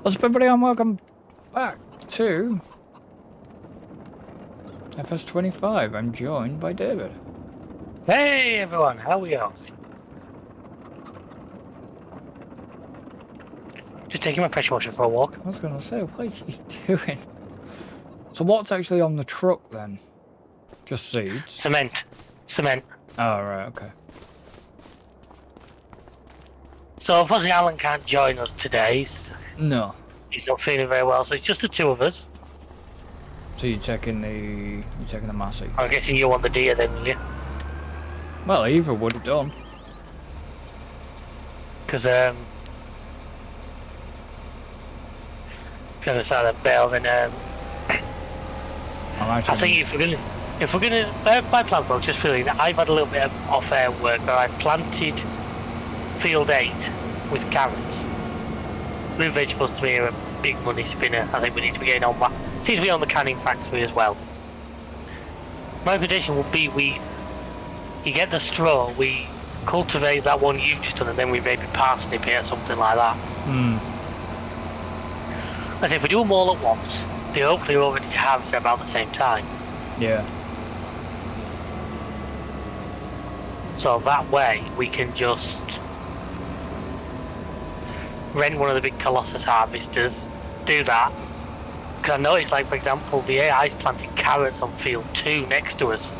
What's up, everybody, and welcome back to FS25. I'm joined by David. Hey everyone, how are we going? Just taking my pressure washer for a walk. I was going to say, what are you doing? So what's actually on the truck then? Just seeds? Cement. Oh, right, okay. So unfortunately Alan can't join us today. No. He's not feeling very well, so it's just the two of us. So you're taking the Massey? I'm guessing you want the deer then, will you? Well, either would have done. Because if you're gonna start that bell, then I think if we're gonna my plan folks, just feeling that I've had a little bit of off-air work where I've planted field 8 with carrots. Root vegetables to me are a big money spinner. I think we need to be getting on that. Seems to be on the canning factory as well. My recommendation would be you get the straw, we cultivate that one you've just done, and then we maybe parsnip it or something like that. I say if we do them all at once, they hopefully are ready to harvest at about the same time. Yeah. So that way we can just rent one of the big Colossus harvesters, do that. Because I noticed, like for example, the AI's planting carrots on field 2 next to us.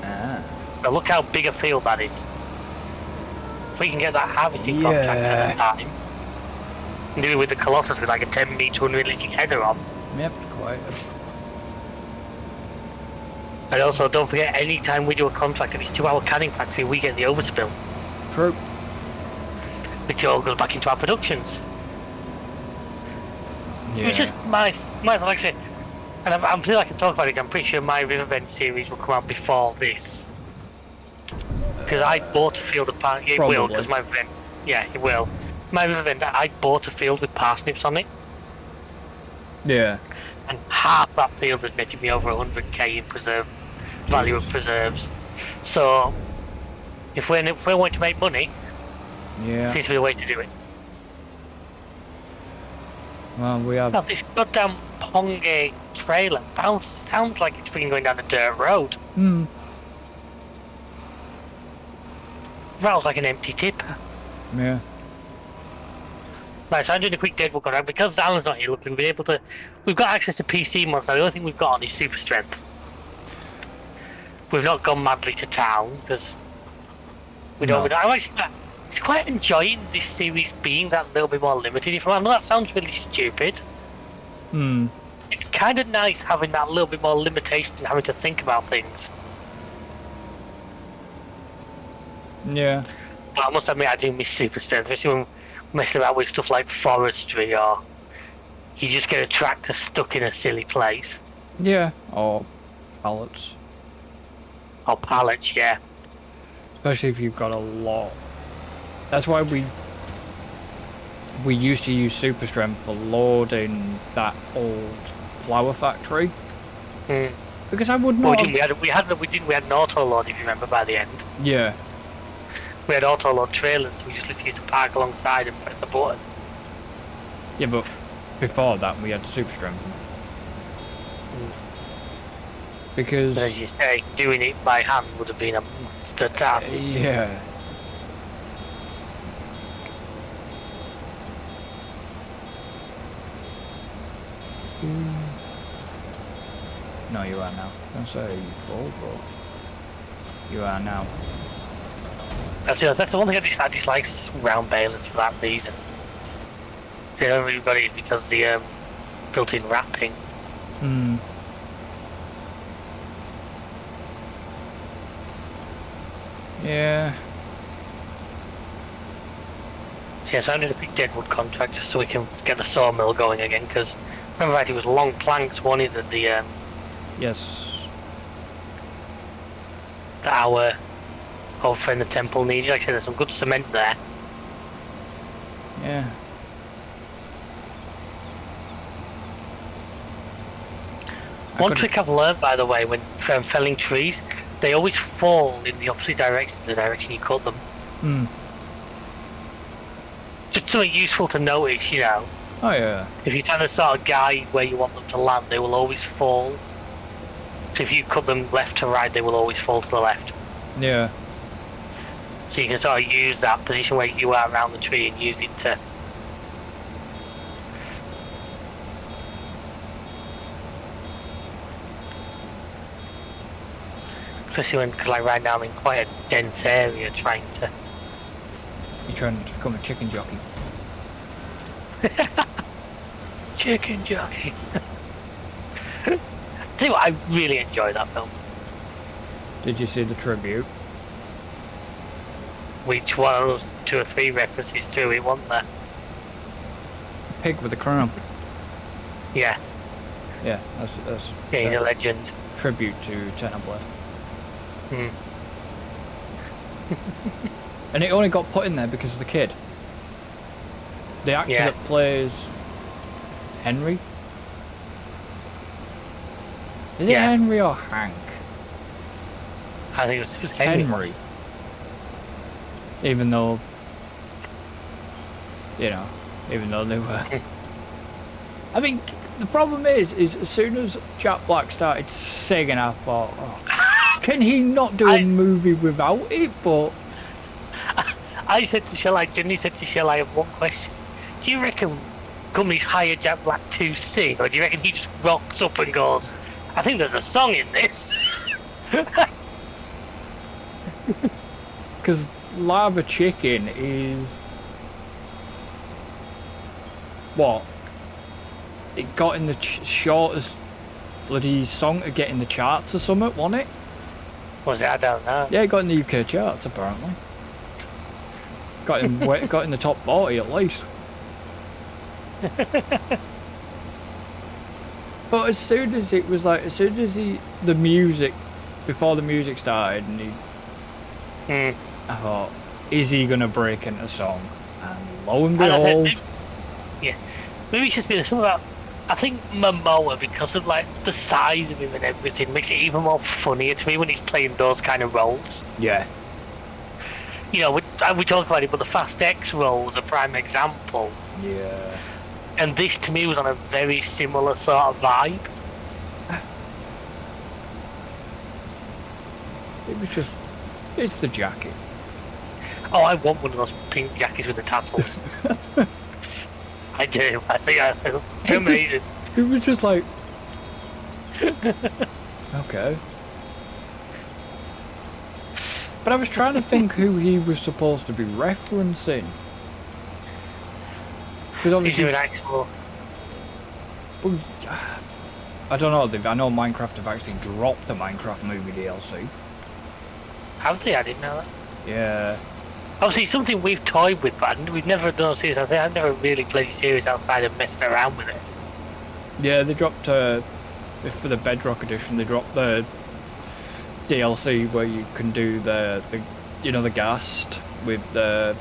Ah. Now look how big a field that is. If we can get that harvesting contract at a time, and do it with the Colossus with like a 10-meter unrealistic header on. Yep, quite. And also don't forget, anytime we do a contract, if it's to our canning factory, we get the overspill. True. Which all goes back into our productions. Yeah. It's just my like I say, and I feel like I can talk about it. I'm pretty sure my Riverbend series will come out before this, because I bought a field of parsnips. It will, because my friend, yeah, it will. My Riverbend, I bought a field with parsnips on it. Yeah. And half that field was netting me over 100k in value of preserves. So if we're wanting to make money, yeah, seems to be the way to do it. Well, we have. Now this goddamn Ponge trailer sounds like it's been going down a dirt road. Rattles like an empty tipper. Yeah. Right, so I'm doing a quick deadwood contract because Alan's not here. Look, we've got access to PC mods now. The only thing we've got on is super strength. We've not gone madly to town because we don't. I'm actually quite enjoying this series being that little bit more limited. I know that sounds really stupid. It's kind of nice having that little bit more limitation and having to think about things. Yeah. But I must admit, I do miss super strength, especially when messing about with stuff like forestry, or you just get a tractor stuck in a silly place. Yeah. Or pallets. Or pallets, yeah. Especially if you've got a lot. That's why we used to use super strength for loading that old flower factory. Because I would not. We had an auto load, if you remember, by the end. Yeah. We had auto load trailers, so we just literally used to park alongside and press a button. Yeah, but before that we had super strength. Because, as you say, doing it by hand would have been a monster task. Yeah. No, you are now. Don't say you fall, but you are now. That's the one thing I dislike round balers for that reason. They only really got it because the built-in wrapping. Yeah. Yeah, so I need a big deadwood contract just so we can get the sawmill going again. Because remember, right, it was long planks, wasn't it? That the Yes. that our old friend the temple needs. Like I said, there's some good cement there. Yeah. One trick I've learned, by the way, when felling trees, they always fall in the opposite direction to the direction you cut them. Just something useful to notice, you know. Oh yeah. If you kind of sort of guide where you want them to land, they will always fall. So if you cut them left to right, they will always fall to the left. Yeah. So you can sort of use that position where you are around the tree and use it to... Especially when, because like right now I'm in quite a dense area trying to... You're trying to become a chicken jockey. Chicken jockey. Tell you what, I really enjoyed that film. Did you see the tribute? Which one of those 2 or 3 references to it, wasn't there? Pig with a crown. Yeah. Yeah, that's Yeah, he's a legend. tribute to Tenablood. Hmm. And it only got put in there because of the kid. The actor Yeah. that plays Henry? Is it Yeah. Henry or Hank? I think it was Henry. Even though, you know, even though they were... I mean, the problem is as soon as Jack Black started singing, I thought, oh, can he not do a movie without it? But I said to Shell, Jenny said to Shell, I have one question. Do you reckon companies hire Jack Black to sing, or do you reckon he just rocks up and goes, I think there's a song in this? because Lava Chicken is... What? It got in the shortest bloody song to get in the charts or something, wasn't it? Was it? I don't know. Yeah, it got in the UK charts apparently. Got in the top 40 at least. But as soon as it was like, as soon as the music, before the music started, and I thought, is he gonna break into song? And lo and behold, yeah, maybe it's just been something about. I think Momoa, because of like the size of him and everything, makes it even more funnier to me when he's playing those kind of roles. yeah, You know, we talk about it, but the Fast X role was a prime example. yeah. And this to me was on a very similar sort of vibe. It was just, it's the jacket. Oh, I want one of those pink jackets with the tassels. I do. I think they're amazing. It was just like, okay. But I was trying to think who he was supposed to be referencing. Because Is obviously, there an actual... well, I don't know. I know Minecraft have actually dropped the Minecraft movie DLC. Have they? I didn't know that. Yeah. Obviously, it's something we've toyed with, but we've never done a series. I think I've never really played a series outside of messing around with it. Yeah, they dropped, for the Bedrock edition, they dropped the DLC where you can do the you know, the ghast with the...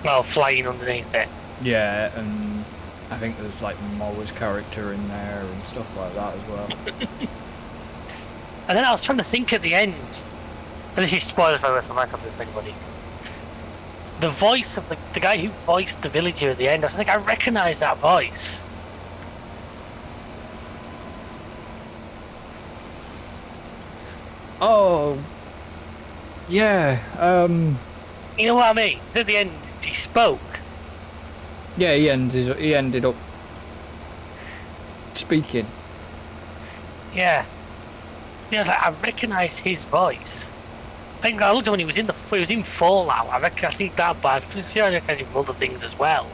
Well, flying underneath it. Yeah, and I think there's like Moa's character in there and stuff like that as well. And then I was trying to think at the end, and this is spoilers for Minecraft if anybody. The voice of the guy who voiced the villager at the end, I think I recognise that voice. Oh, yeah. You know what I mean? 'Cause at the end he spoke. Yeah, he ended up speaking. Yeah. Yeah, like, I recognise his voice. I think I looked at when he was in Fallout. I think that, but I'm sure I recognise him from other things as well.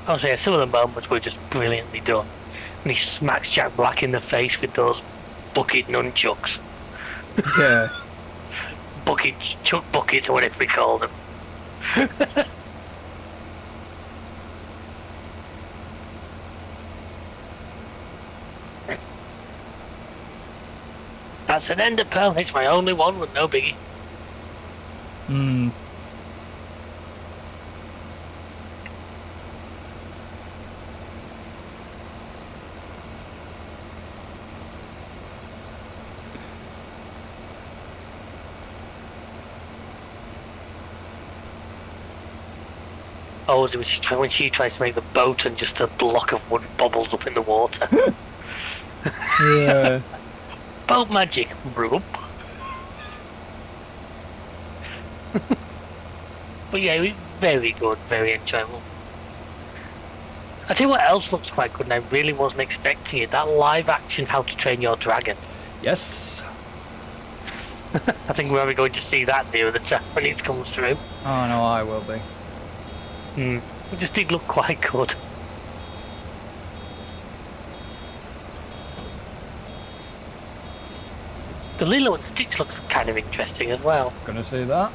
Honestly, some of the moments were just brilliantly done. And he smacks Jack Black in the face with those bucket nunchucks. Yeah. Chuck buckets or whatever we call them. That's an ender pearl. It's my only one with no biggie. Oh, is it when she tries to make the boat and just a block of wood bubbles up in the water? Yeah. Boat magic, rub. But yeah, it was very good, very enjoyable. I tell you what else looks quite good, and I really wasn't expecting it. That live action How to Train Your Dragon. Yes. I think we're going to see that near the time when it comes through. Oh no, I will be. It just did look quite good. The Lilo and Stitch looks kind of interesting as well. Gonna see that.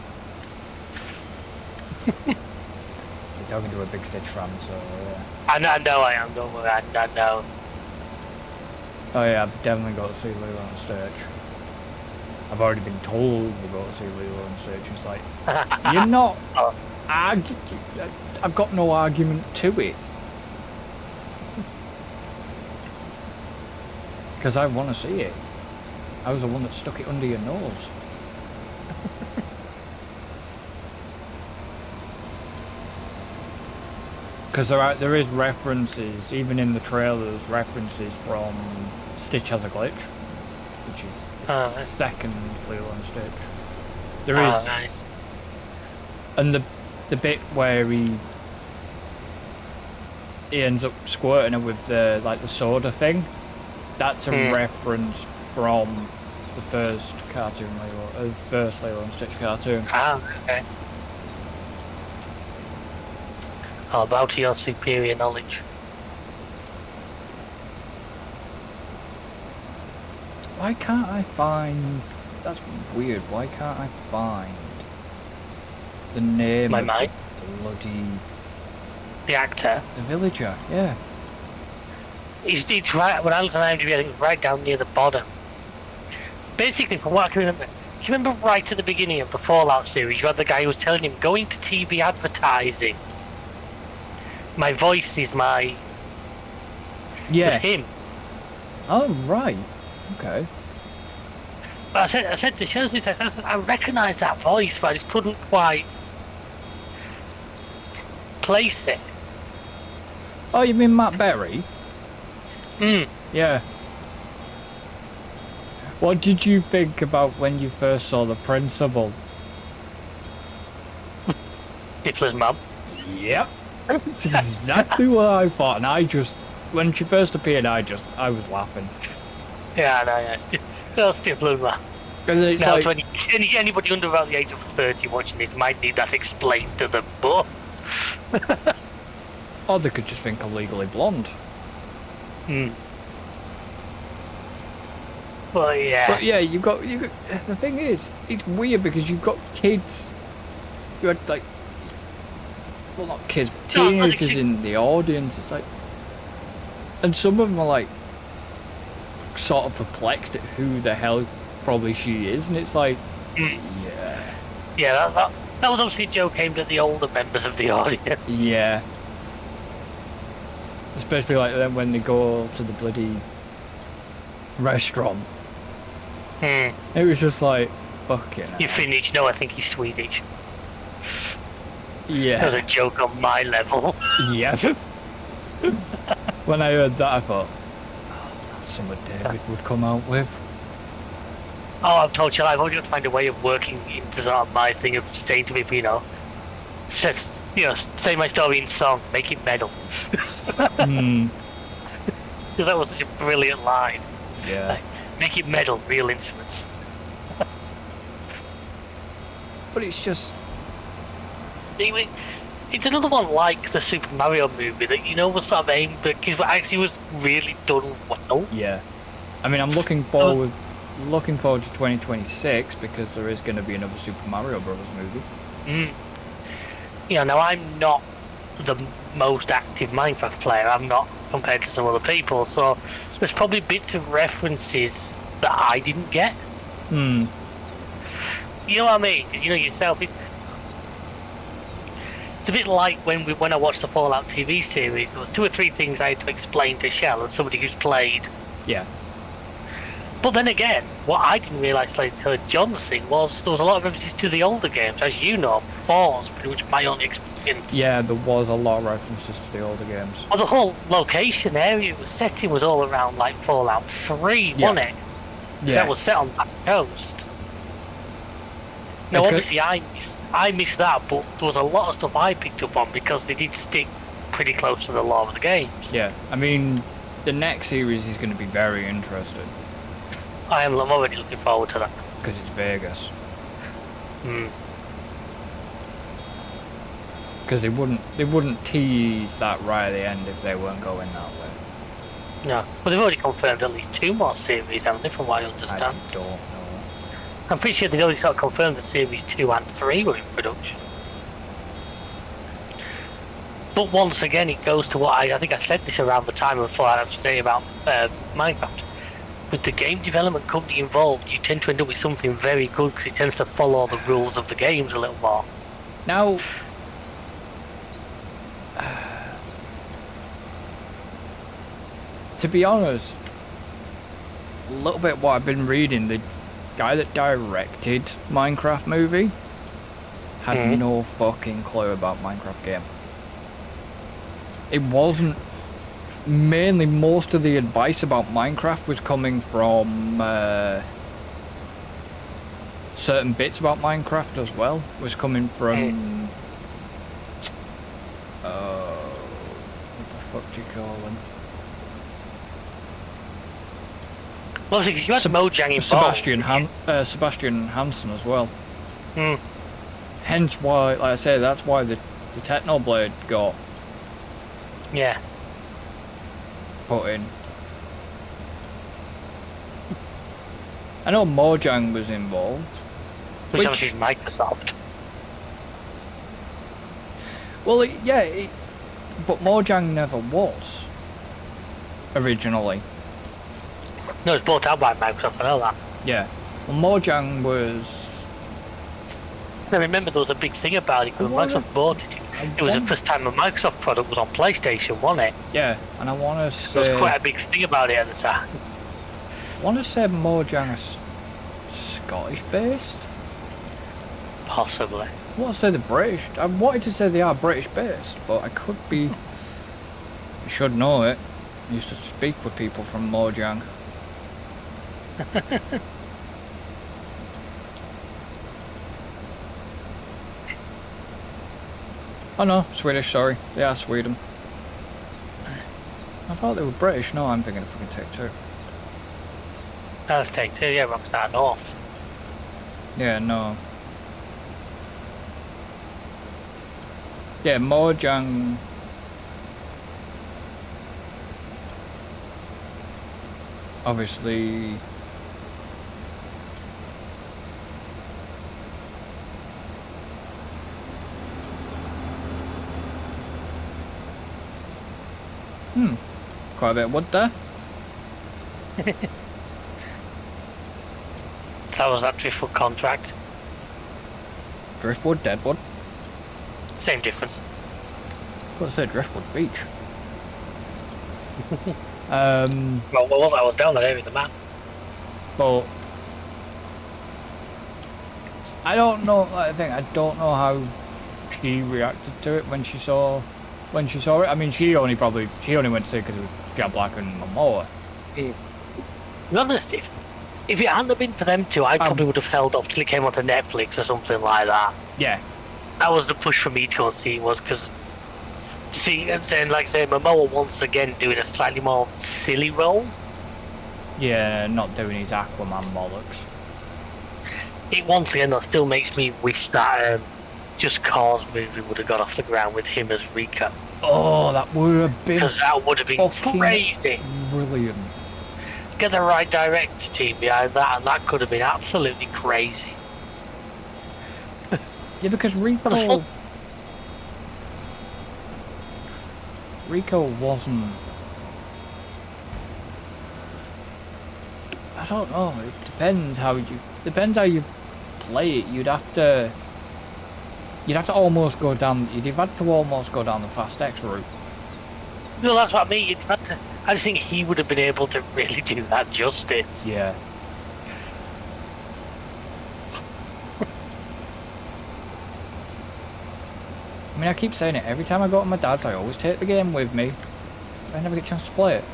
You're talking to a big Stitch fan, so yeah. I know I am, don't worry, I know. Oh yeah, I've definitely got to see Lilo and Stitch. I've already been told we've got to see Lilo and Stitch. It's like, you're not... I've got no argument to it. Because I want to see it. I was the one that stuck it under your nose. Because there is references, even in the trailers, references from Stitch Has a Glitch, which is the second Lilo and Stitch. There is, nice. And the bit where he ends up squirting her with the the soda thing, that's a reference from the first cartoon first Lilo and Stitch cartoon. Okay. How about your superior knowledge? Why can't I find... That's weird. Why can't I find the name of the bloody... The actor? The villager, yeah. It's right, when I looked on IMDb, I think it's right down near the bottom. Basically, from what I can remember, do you remember right at the beginning of the Fallout series, you had the guy who was telling him, going to TV advertising. My voice is my... Yeah. It's him. Oh, right. Okay. But I said to Chelsea, I said, I recognise that voice, but I just couldn't quite place it. Oh, you mean Matt Berry? Yeah. What did you think about when you first saw the principal? Hitler's mum. Yep. That's exactly what I thought, and I just... When she first appeared, I was laughing. Yeah, I know, yeah. Stifler's mum. And it's now, like... anybody under about the age of 30 watching this might need that explained to them, but... Or they could just think I'm Legally Blonde. Well, yeah. But yeah, you got... The thing is, it's weird because you've got kids... You had, like... Well, not kids, but teenagers in the audience. It's like... And some of them are, like... Sort of perplexed at who the hell probably she is, and it's like... Yeah. Yeah, that was obviously a joke aimed at the older members of the audience. Yeah. Especially like then when they go to the bloody restaurant. It was just like, fucking hell. You Finnish? No, I think he's Swedish. Yeah. That was a joke on my level. Yeah. When I heard that, I thought, oh, that's something David would come out with. Oh, I've told you, I've already got to find a way of working into sort of my thing of saying to people, say my story in song, make it metal. Because that was such a brilliant line. Yeah. Like, make it metal, real instruments. But it's just... It's another one like the Super Mario movie that, was sort of aimed at kids, but actually was really done well. Yeah. I mean, I'm looking forward to 2026 because there is going to be another Super Mario Bros. Movie. Now I'm not the most active Minecraft player. I'm not compared to some other people, so there's probably bits of references that I didn't get. You know what I mean? Because yourself. It's a bit like when I watched the Fallout TV series. There was 2 or 3 things I had to explain to Shell as somebody who's played. Yeah. But then again, what I didn't realise I heard John sing was there was a lot of references to the older games. As you know, 4's pretty much my only Yeah, there was a lot of references to the older games. Well, the whole location area was setting was all around like Fallout 3, wasn't it? Yeah. That was set on that coast. Now, It's obviously, I missed that, but there was a lot of stuff I picked up on because they did stick pretty close to the lore of the games. Yeah, I mean, the next series is going to be very interesting. I'm already looking forward to that. Because it's Vegas. Because they wouldn't tease that right at the end if they weren't going that way. No, but they've already confirmed at least 2 more series, haven't they, from what I understand? I don't know. I'm pretty sure they've already sort of confirmed that series 2 and 3 were in production. But once again, it goes to what I think I said this around the time before I have to say about Minecraft. With the game development company involved, you tend to end up with something very good because it tends to follow the rules of the games a little more. Now, to be honest, a little bit what I've been reading, the guy that directed Minecraft movie had no fucking clue about Minecraft game. It wasn't, mainly most of the advice about Minecraft was coming from certain bits about Minecraft as well, was coming from what the fuck do you call them? Well, because you had Mojang involved. Sebastian Hansen as well. Hmm. Hence why, like I say, that's why the Technoblade got put in. I know Mojang was involved. Which obviously is Microsoft. Well, but Mojang never was originally. No, it's bought out by Microsoft, I know that. Yeah. Well, Mojang was... I remember there was a big thing about it when Microsoft bought it. It was the first time a Microsoft product was on PlayStation, wasn't it? Yeah, and I want to say... There was quite a big thing about it at the time. I want to say Mojang is Scottish-based? Possibly. I want to say they're British. I wanted to say they are British-based, but I could be... I should know it. I used to speak with people from Mojang. Oh no, Swedish, sorry. They are Sweden. I thought they were British. No, I'm thinking of fucking Take-Two. That's Take-Two, yeah, Rockstar North. Yeah, no. Yeah, Mojang... Obviously... Quite a bit of wood there. That was that Driftwood contract. Driftwood, Deadwood. Same difference. What's that? Driftwood Beach. Well, I was down there with the map. But I don't know. I don't know how she reacted to it when she saw it. I mean, she only went to see it because it was Jack Black and Momoa. To be honest, if it hadn't been for them two, I probably would have held off till it came onto Netflix or something like that. Yeah. That was the push for me to go and see, was because Momoa once again doing a slightly more silly role. Yeah, not doing his Aquaman bollocks. It once again still makes me wish that Just Cause movie would have got off the ground with him as Rico. Oh, that would have been... Because that would have been crazy. Brilliant. Get the right director team behind that, and that could have been absolutely crazy. Yeah, because Rico wasn't... I don't know, it depends how you play it. You'd have to almost go down the Fast X route. No, that's what I mean. I just think he would have been able to really do that justice. Yeah. I mean, I keep saying it. Every time I go to my dad's, I always take the game with me. But I never get a chance to play it.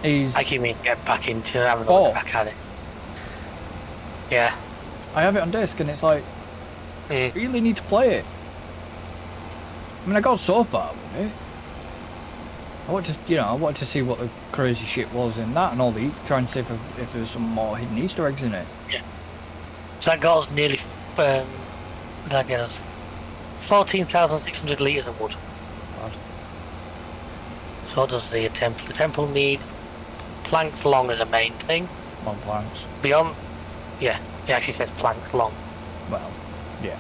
I keep meaning to get back into having a look back at it. Yeah. I have it on disc and it's like, I really need to play it. I mean, I got so far with it. I wanted to see what the crazy shit was in that and all the, try and see if there was some more hidden Easter eggs in it. Yeah. So that got us nearly, what did I get us? 14,600 litres of wood. God. So what does the temple? The temple need planks long as a main thing. Long planks. Beyond, yeah, it actually says planks long. Well, yeah.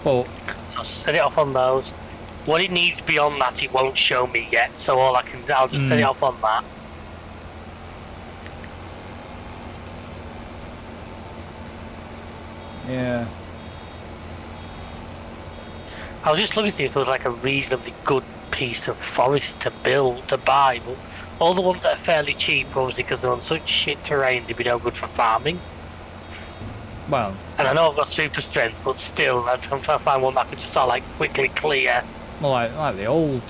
But so set it off on those. What it needs beyond that, it won't show me yet. So I'll just set it off on that. Yeah. I was just looking to see if there was like a reasonably good piece of forest to buy, but all the ones that are fairly cheap, obviously because they're on such shit terrain, they'd be no good for farming. Well. And I know I've got super strength, but still, I'm trying to find one that I could just sort of like quickly clear. Well, like the old.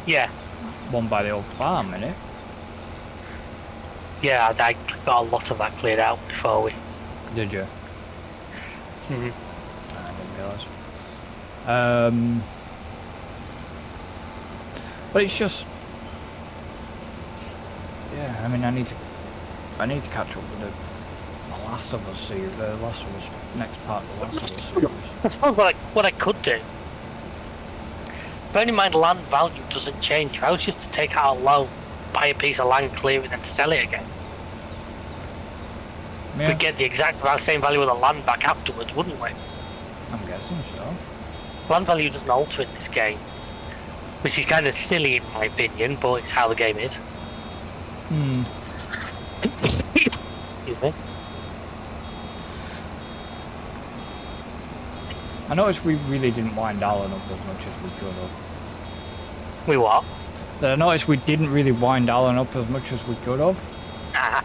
Yeah. One by the old farm, innit? Yeah, I got a lot of that cleared out before we. Did you? Mhm. I didn't realise. But it's just. Yeah, I mean, I need to catch up with the Last of Us series, the Last of Us next part of the Last of Us series. I suppose what I could do. Bearing in mind, land value doesn't change. If I was just to take out a loan, buy a piece of land, clear it, and sell it again, Yeah. we'd get the exact same value of the land back afterwards, wouldn't we? I'm guessing so. Land value doesn't alter in this game, which is kind of silly in my opinion, but it's how the game is. Excuse me. I noticed we really didn't wind Alan up as much as we could have. We what? I noticed we didn't really wind Alan up as much as we could have. Nah.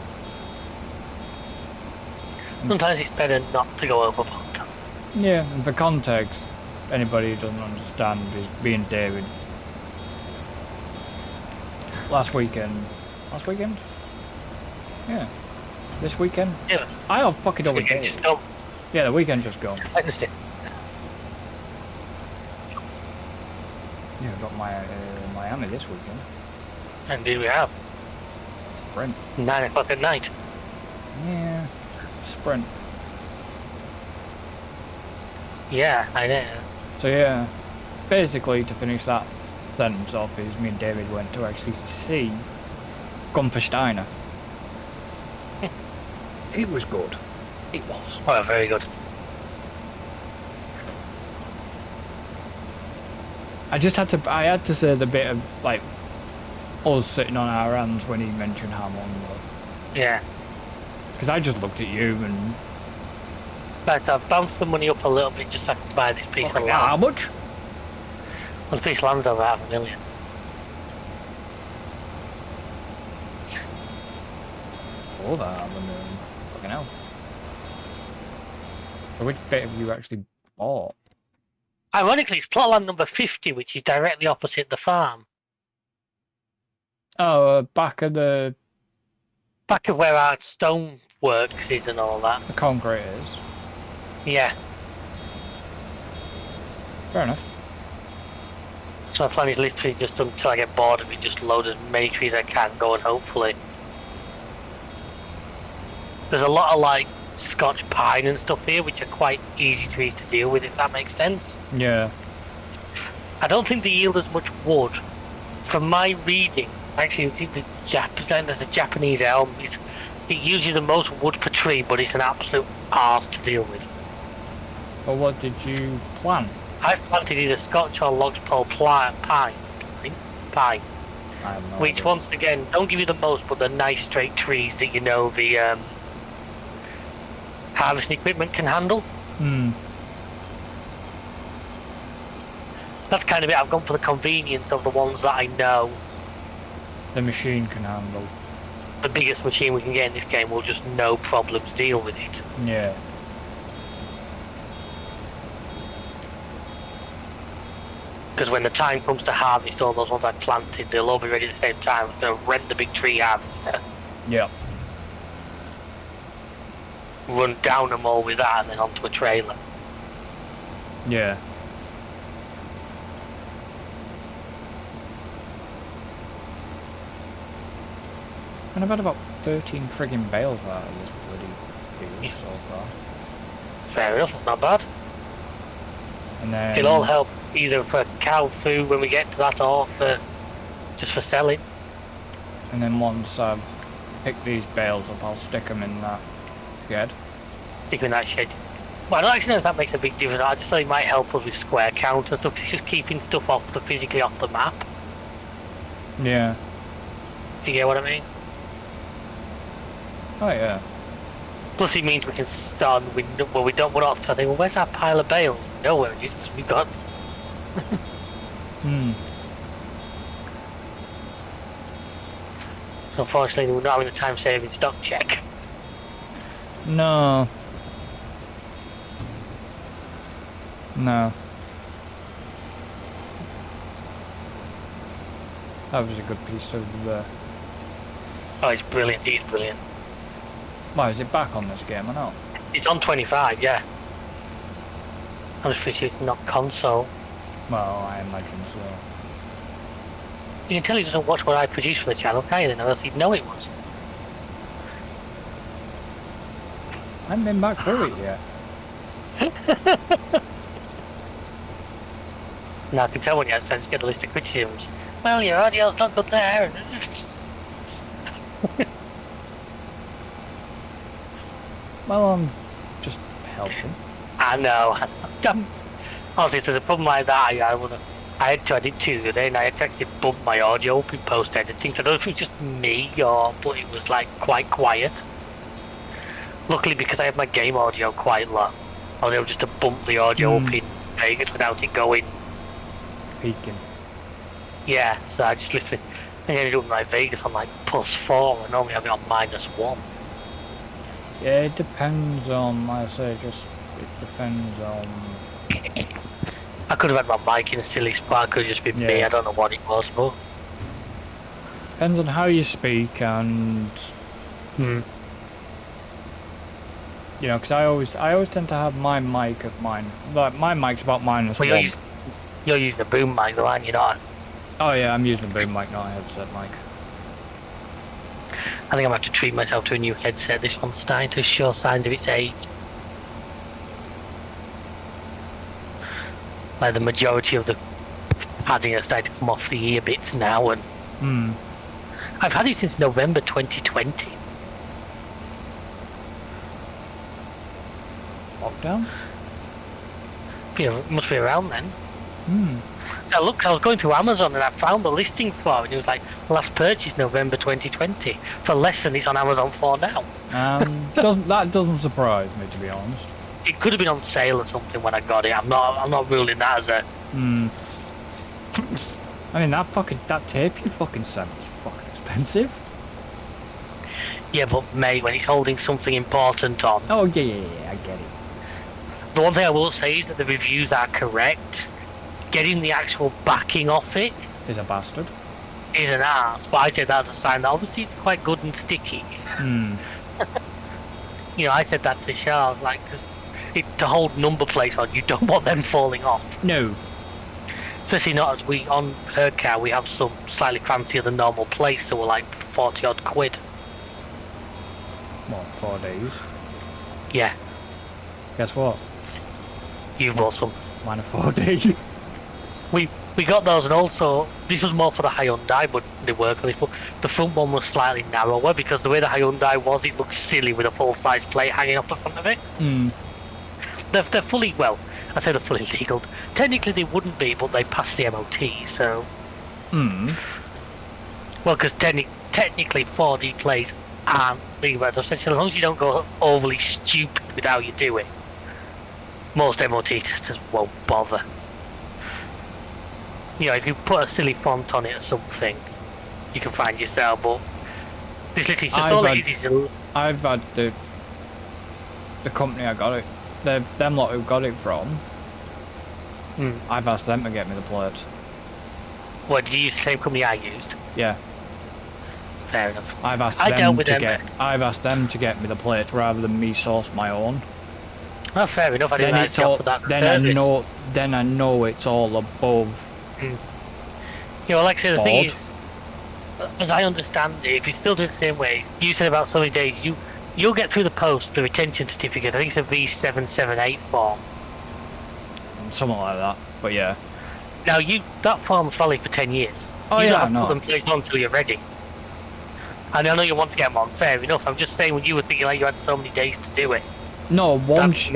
Sometimes it's better not to go overboard. Yeah, and for context, anybody who doesn't understand is me and David. Last weekend? Yeah. This weekend? Yeah. I have fucking over Weekend days. just gone. Yeah, the weekend just gone. Wednesday. Yeah, I got my Miami this weekend. And here we have. Sprint. 9 o'clock at night. Yeah. Sprint. Yeah, I know. So yeah, basically to finish that sentence off is me and David went to actually see Steiner. It was good. It was. Oh, very good. I had to say the bit of like us sitting on our hands when he mentioned how long ago. Yeah. Because I just looked at you and But I've bounced the money up a little bit just so I can buy this piece of land. how much? Well, the piece of land's over $500,000. Oh, that fucking hell. So which bit have you actually bought? Ironically, it's plot land number 50, which is directly opposite the farm. Oh, back of the Back of where our stone works is and all that. concrete is. Yeah. Fair enough. So my plan is literally just until I get bored of it, just load as many trees as I can go, and hopefully. There's a lot of like Scotch pine and stuff here, which are quite easy trees to deal with, if that makes sense. Yeah. I don't think they yield as much wood. From my reading, actually, it's the there's a Japanese elm. It gives you the most wood per tree, but it's an absolute arse to deal with. But what did you plant? I've planted either Scotch or lodgepole pine. I have no Which, idea. once again, don't give you the most, but they're nice straight trees that you know the harvesting equipment can handle. That's kind of it. I've gone for the convenience of the ones that I know. The machine can handle. The biggest machine we can get in this game will just no problems deal with it. Yeah. Because when the time comes to harvest all those ones I planted, they'll all be ready at the same time. I'm going to rent the big tree harvester, Yeah. run down them all with that, and then onto a trailer. Yeah. And I've had about 13 friggin' bales out of this bloody field so far. Fair enough, it's not bad. And then It'll all help either for cow food when we get to that, or for just for selling. And then once I've picked these bales up, I'll stick them in that shed. Stick in that shed. Well, I don't actually know if that makes a big difference. I just thought it might help us with square count and stuff. 'Cause it's just keeping stuff physically off the map. Yeah. Do you get what I mean? Oh yeah. Plus, it means we can start. We're not thinking, well, where's our pile of bales? Nowhere it is, because we've got. Unfortunately, we're not having a time-saving stock check. No. No. That was a good piece of. Oh, it's brilliant. He's brilliant. Why is it back on this game or not? It's on 25, yeah. I'm just pretty sure it's not console. Well, I imagine so. You can tell he doesn't watch what I produce for the channel, can you? Then, or else he'd know it was. I haven't been back through it yet. Now I can tell when you start to get a list of criticisms. Well, your audio's not good there. Well, I'm just helping. I know. Honestly, if there's a problem like that, I did too the other day, and I had to actually bump my audio up in post editing. So I don't know if it was just me but it was like quite quiet. Luckily, because I had my game audio quite low, I was able just to bump the audio up in Vegas without it going Peaking. Yeah, so I just literally ended up with my Vegas on like +4, and normally have it on -1. Yeah, it depends on, like I say, it depends on... I could have had my mic in a silly spot, it could have just been me, I don't know what it was, but... Depends on how you speak and... You know, because I always tend to have my mic at mine. Like, my mic's about -1. Well, you're using a boom mic though, aren't you not? Oh yeah, I'm using a boom mic, not a headset mic. I think I'm going to have to treat myself to a new headset. This one's starting to show signs of its age. Like the majority of the padding has started to come off the ear bits now, and I've had it since November 2020. Lockdown? Yeah, it must be around then. I looked, I was going through Amazon and I found the listing for it, and it was like, last purchase November 2020, for less than it's on Amazon for now. That doesn't surprise me, to be honest. It could have been on sale or something when I got it. I'm not ruling that as a... I mean, that tape you fucking sent was fucking expensive. Yeah, but mate, when it's holding something important on... Oh yeah, I get it. The one thing I will say is that the reviews are correct. Getting the actual backing off it is a bastard. Is an arse, but I take that as a sign that obviously it's quite good and sticky. You know, I said that to Charles, like, because to hold number plates on, you don't want them falling off. No. Especially not as on her car, we have some slightly fancier than normal plates, so we're like 40 odd quid. What, 4 days? Yeah. Guess what? You bought some. Mine are 4 days. We got those, and also this was more for the Hyundai, but they work. The front one was slightly narrower because the way the Hyundai was, it looked silly with a full-size plate hanging off the front of it. They're fully, well, I say they're fully legal. Technically they wouldn't be, but they passed the MOT, so... Well, because technically 4D plates aren't legal, essentially, as long as you don't go overly stupid with how you do it. Most MOT testers won't bother. You know, if you put a silly font on it or something, you can find yourself, but this literally just all it is I've had the company I got it, them lot who got it from, I've asked them to get me the plates. What, did you use the same company I used? Yeah. Fair enough. I've asked them to get me the plates rather than me source my own. Well, fair enough. I didn't actually offer that then service. I know it's all above. You know, like I said, the thing board. is, as I understand it, if you still do it the same way, you said about so many days, you'll get through the post the retention certificate. I think it's a V778 form. Something like that. But yeah. Now that form's valid for 10 years. Oh you yeah, don't have to no. put them plates on until you're ready. And I know you want to get them on. Fair enough. I'm just saying when you were thinking like you had so many days to do it. No, once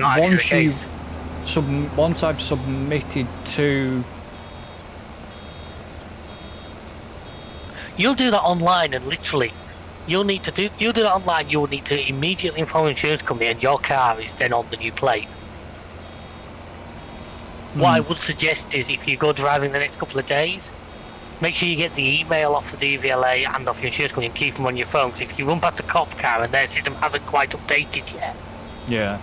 I've submitted to. You'll do that online, and literally, you'll do that online. You will need to immediately inform the insurance company, and your car is then on the new plate. What I would suggest is, if you go driving the next couple of days, make sure you get the email off the DVLA and off your insurance company and keep them on your phone. Because if you run past a cop car and their system hasn't quite updated yet, Yeah.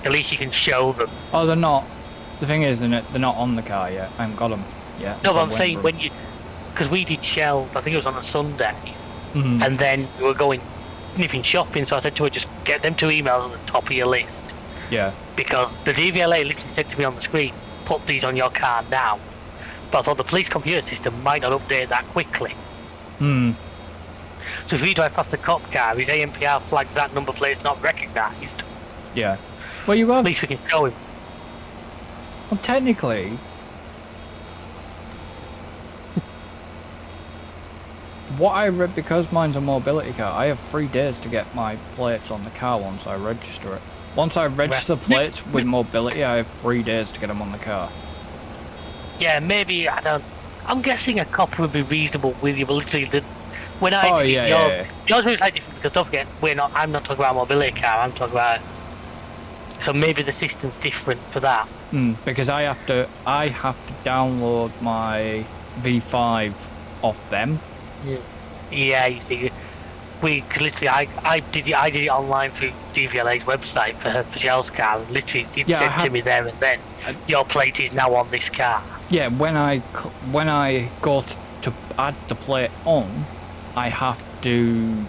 at least you can show them. Oh, they're not. The thing is, they're not on the car yet. I haven't got them yet. No, but I'm saying when you, because we did Shell, I think it was on a Sunday, and then we were going sniffing shopping. So I said to her, just get them two emails at the top of your list. Yeah. Because the DVLA literally said to me on the screen, put these on your car now. But I thought the police computer system might not update that quickly. So if we drive past a cop car, his ANPR flags that number plate's not recognised. Yeah. Well, you have. At least we can show him. Well, technically, what I read, because mine's a mobility car, I have 3 days to get my plates on the car once I register it. Once I register plates with mobility, I have 3 days to get them on the car. Yeah, maybe, I'm guessing a cop would be reasonable with you, but literally, when I did yours was slightly different, because don't forget, I'm not talking about a mobility car, I'm talking about, so maybe the system's different for that. Because I have to download my V5 off them. Yeah, you see, cause literally I did it online through DVLA's website for Shell's car, and literally it said to me there and then, your plate is now on this car. Yeah, when I go to add the plate on, I have to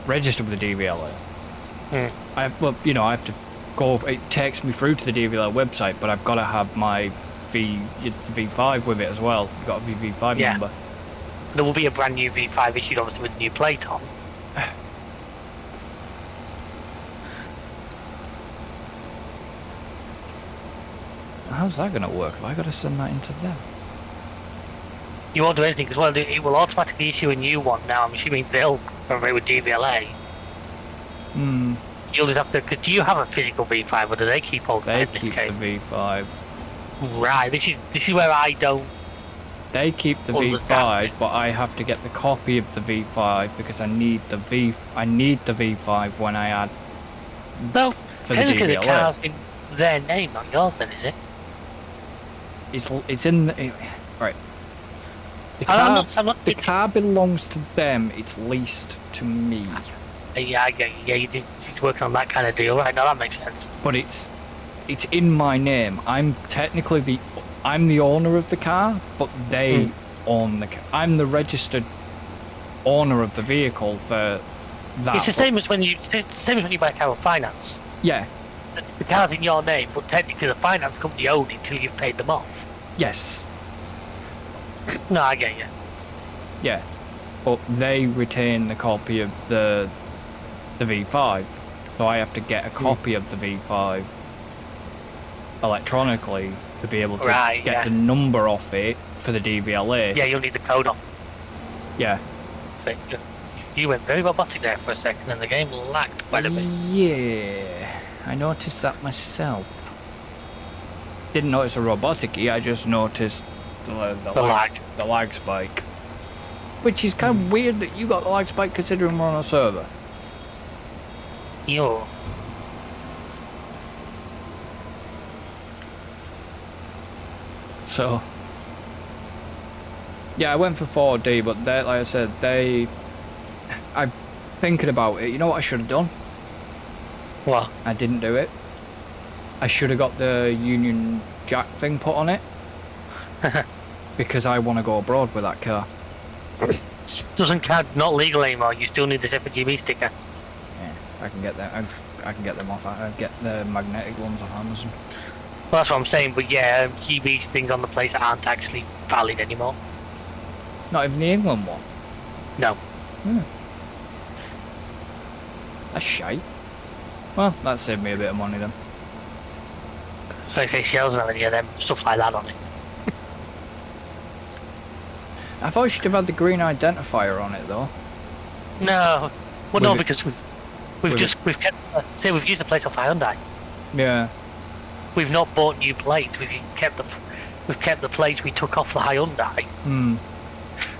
register with the DVLA. I have to go. It takes me through to the DVLA website, but I've got to have my V5 with it as well. You've got a V5 number. There will be a brand new V5 issued, obviously, with a new plate on. How's that going to work? Have I got to send that into them? You won't do anything, because it will automatically issue a new one now. I'm assuming they'll collaborate with DVLA. You'll just have to. Cause do you have a physical V5, or do they keep all that in this case? They keep the V5. Right. This is where I don't. They keep the V5, but I have to get the copy of the V5 because I need the V5 when I add. No, for the DVLA. The car's in their name, not yours, then, is it? It's in the, right. The car belongs to them. It's leased to me. Yeah, you did working on that kind of deal, right? Now that makes sense. But it's in my name. I'm technically I'm the owner of the car, but they own the car. I'm the registered owner of the vehicle for that. It's the same as when you buy a car with finance. Yeah. The car's in your name, but technically the finance company own it until you've paid them off. Yes. No, I get you. Yeah. But they retain the copy of the V5. So I have to get a copy of the V5 electronically to be able to get the number off it for the DVLA. Yeah, you'll need the code on. Yeah. You went very robotic there for a second and the game lagged quite a bit. Yeah, I noticed that myself. Didn't notice a robotic-y, I just noticed the lag spike. Which is kind of weird that you got the lag spike considering we're on a server. Yo. So, yeah, I went for 4D, but like I said, I'm thinking about it. You know what I should have done? What? I didn't do it. I should have got the Union jack thing put on it. Because I want to go abroad with that car. Doesn't count, not legal anymore. You still need the separate GB sticker. Yeah, I can get them. I can get them off. I get the magnetic ones off Amazon. Well, that's what I'm saying. But yeah, GB things on the place aren't actually valid anymore. Not even the England one. No. That's shite. Well, that saved me a bit of money then. So I say shells and any of them stuff like that on it. I thought you should have had the green identifier on it though. No. Well, no, With it- because we've kept we've used the plates off Hyundai. Yeah. We've not bought new plates. We've kept the plates we took off the Hyundai. Hmm.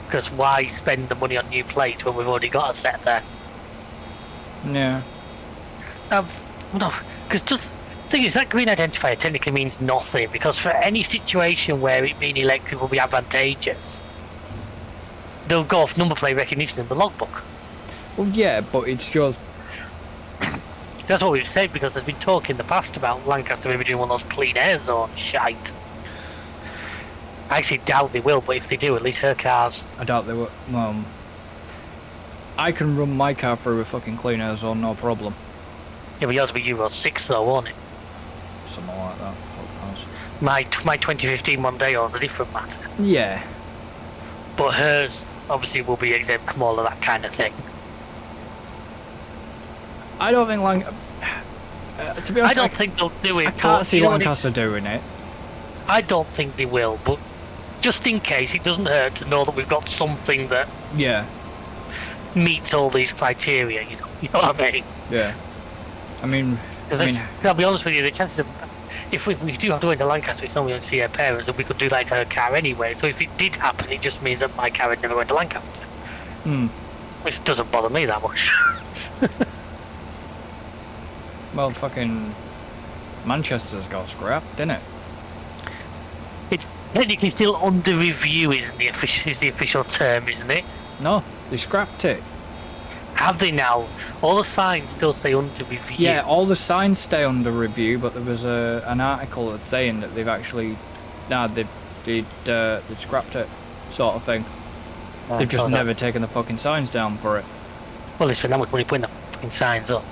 Because why spend the money on new plates when we've already got a set there? Yeah. No, because just the thing is that green identifier technically means nothing, because for any situation where it being electric will be advantageous, they'll go off number plate recognition in the logbook. Well, yeah, but it's just. That's what we've said, because there's been talk in the past about Lancaster maybe doing one of those clean air zone shite. I actually doubt they will, but if they do, at least her cars. I doubt they were. I can run my car through a fucking clean air zone, no problem. Yeah, but yours will be Euro 6 though, won't it? Something like that. Fuck knows. My 2015 Mondeo's a different matter. Yeah. But hers obviously will be exempt from all of that kind of thing. I don't think to be honest, I don't think they'll do it. I can't see you know what Lancaster doing it. I don't think they will, but just in case, it doesn't hurt to know that we've got something that Yeah. meets all these criteria, you know what I mean? Yeah. I mean, I'll be honest with you, the chances of, if we do have to go into Lancaster, it's only to see her parents, and we could do like her car anyway, so if it did happen, it just means that my car had never went to Lancaster. Which doesn't bother me that much. well, fucking Manchester's got scrapped, didn't it? It's technically still under review, is the official term, isn't it? No, they scrapped it. Have they now? All the signs still say under review. Yeah, all the signs stay under review, but there was an article that's saying that they've actually, they'd scrapped it, sort of thing. They've just never taken the fucking signs down for it. Well, they spent that much money putting the fucking signs up.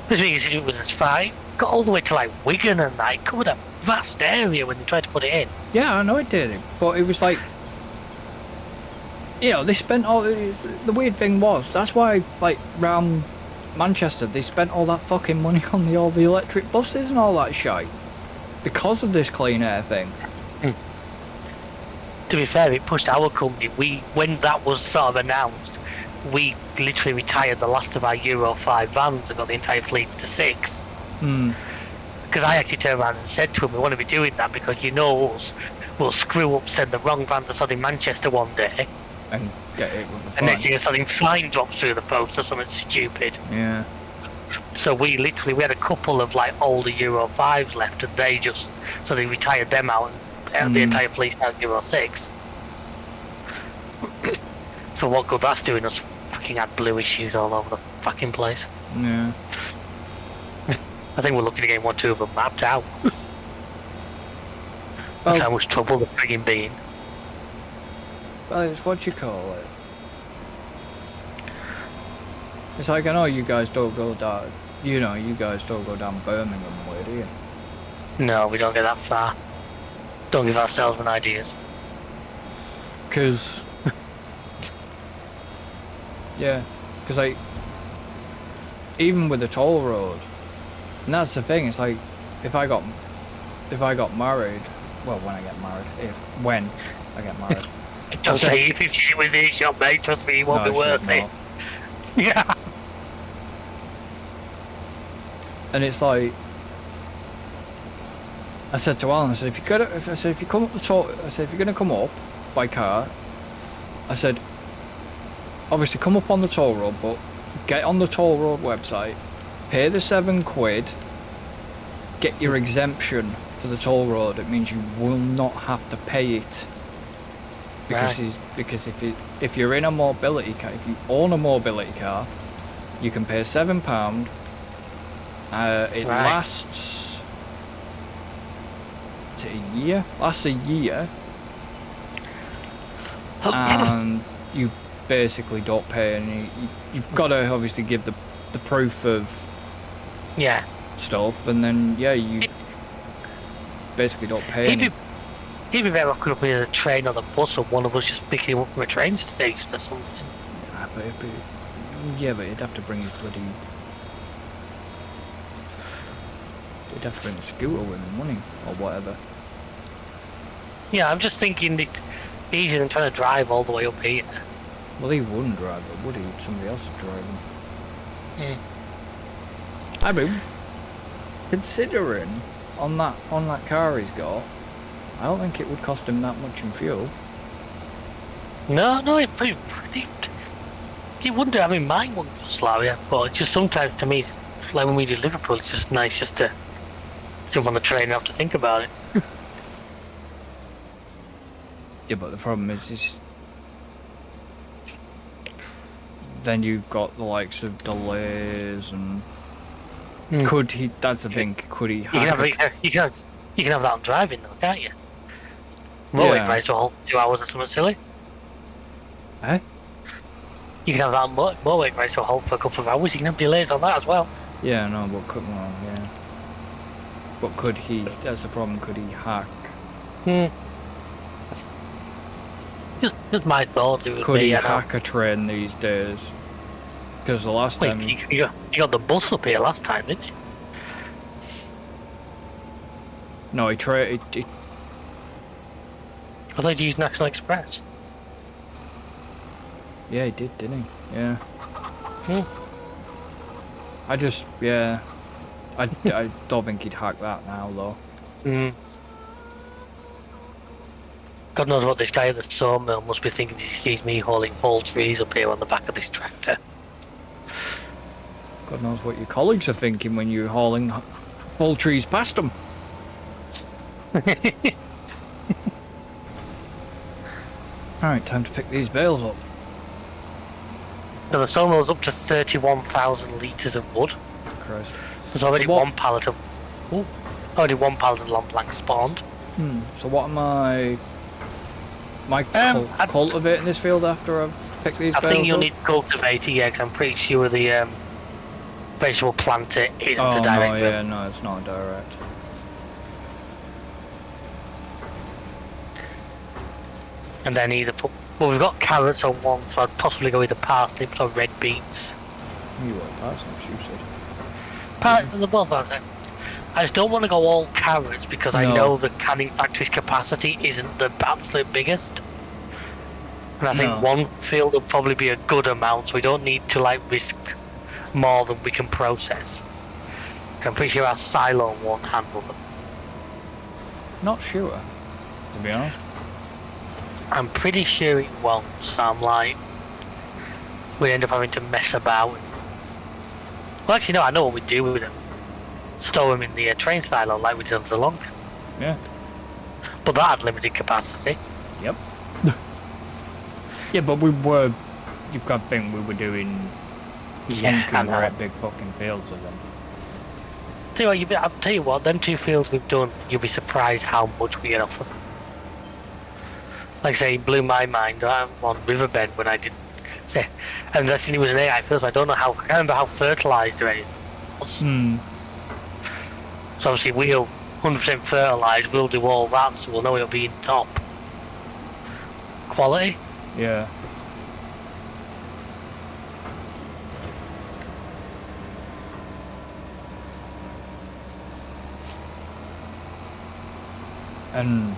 The thing is, it was as far, got all the way to like Wigan and that, it covered a vast area when they tried to put it in. Yeah, I know it did, but it was like, you know, they spent all. The weird thing was, that's why, like, round Manchester, they spent all that fucking money on all the electric buses and all that shite. Because of this clean air thing. To be fair, it pushed our company. When that was sort of announced, we literally retired the last of our Euro 5 vans and got the entire fleet to 6. Because I actually turned around and said to him, we want to be doing that because you know us, we'll screw up, send the wrong van to sod in Manchester one day. And get it with the fine. And next thing you're selling fine drops through the post or something stupid. Yeah. So we had a couple of like older Euro 5s left, and they retired them out, and the entire fleet's now Euro 6. So what good that's doing us fucking had blue issues all over the fucking place. Yeah. I think we're looking to get 1 or 2 of them mapped out. That's how much trouble they're frigging being. Well, it's what you call it. It's like, I know you guys don't go down, you guys don't go down Birmingham way, do you? No, we don't get that far. Don't give ourselves an ideas. Because, yeah, because like, even with the toll road, and that's the thing, it's like, if I got married, well, when I get married, Don't say if you shit with this shop, mate, trust me, it won't be worth it. Yeah. And it's like, I said to Alan, I said, if you come up the toll, I said, if you're gonna come up by car, I said, obviously come up on the toll road, but get on the toll road website, pay the £7, get your exemption for the toll road. It means you will not have to pay it. Because if you're in a mobility car, if you own a mobility car, you can pay £7. It lasts is it a year? Lasts a year, and you basically don't pay any. You've got to obviously give the proof of Yeah. stuff, and then yeah, you basically don't pay any. He'd be better off could have been a train or the bus, or one of us just picking him up from a train station or something. Yeah, but he'd have to bring his bloody. He'd have to bring a scooter with him, wouldn't he? Or whatever. Yeah, I'm just thinking it's easier than trying to drive all the way up here. Well, he wouldn't drive it, would he? Somebody else would drive him. I mean, considering on that car he's got, I don't think it would cost him that much in fuel. No, he wouldn't do. I mean, mine wouldn't cost that, but it's just sometimes to me, it's like when we do Liverpool, it's just nice just to jump on the train and have to think about it. Yeah, but the problem is then you've got the likes of delays and could he? That's the thing. Could he? You can have that on driving though, can't you? Motorway price will hold 2 hours or something silly. Eh? You can have that on motorway price will hold for a couple of hours. You can have delays on that as well. Yeah, no, but But could he? That's the problem. Could he hack? Just my thoughts. Could he hack a train these days? Because the last time you got the bus up here last time, didn't you? No, I thought you used National Express. Yeah, he did, didn't he? Yeah. I don't think he'd hack that now, though. God knows what this guy at the sawmill must be thinking as he sees me hauling whole trees up here on the back of this tractor. God knows what your colleagues are thinking when you're hauling whole trees past them. Alright, time to pick these bales up. So the sawmill's up to 31,000 litres of wood. Christ. There's already one pallet of long plank spawned. So what am I cultivating this field after I've picked these bales up? I think you'll need to cultivate it, yeah, because I'm pretty sure the vegetable planter isn't a direct no, it's not direct. And then either we've got carrots on one, so I'd possibly go either parsnips or red beets. You want parsnips, you said. The both ones. I just don't want to go all carrots because I know the canning factory's capacity isn't the absolute biggest. And I think one field will probably be a good amount, so we don't need to risk more than we can process. I'm pretty sure our silo won't handle them. Not sure, to be honest. I'm pretty sure it won't, so I'm we end up having to mess about. Well, actually, no, I know what we do with them. Store them in the train silo like we did on the long. Yeah. But that had limited capacity. Yep. Yeah, but you've got to think we were doing great big fucking fields of them. I'll tell you what, them two fields we've done, you'll be surprised how much we get off them. Like I say, it blew my mind on Riverbend when I did say, and that's it was an AI field, so I can't remember how fertilised or anything was. So obviously we'll 100% fertilise, we'll do all that, so we'll know it'll be in top quality. Yeah. And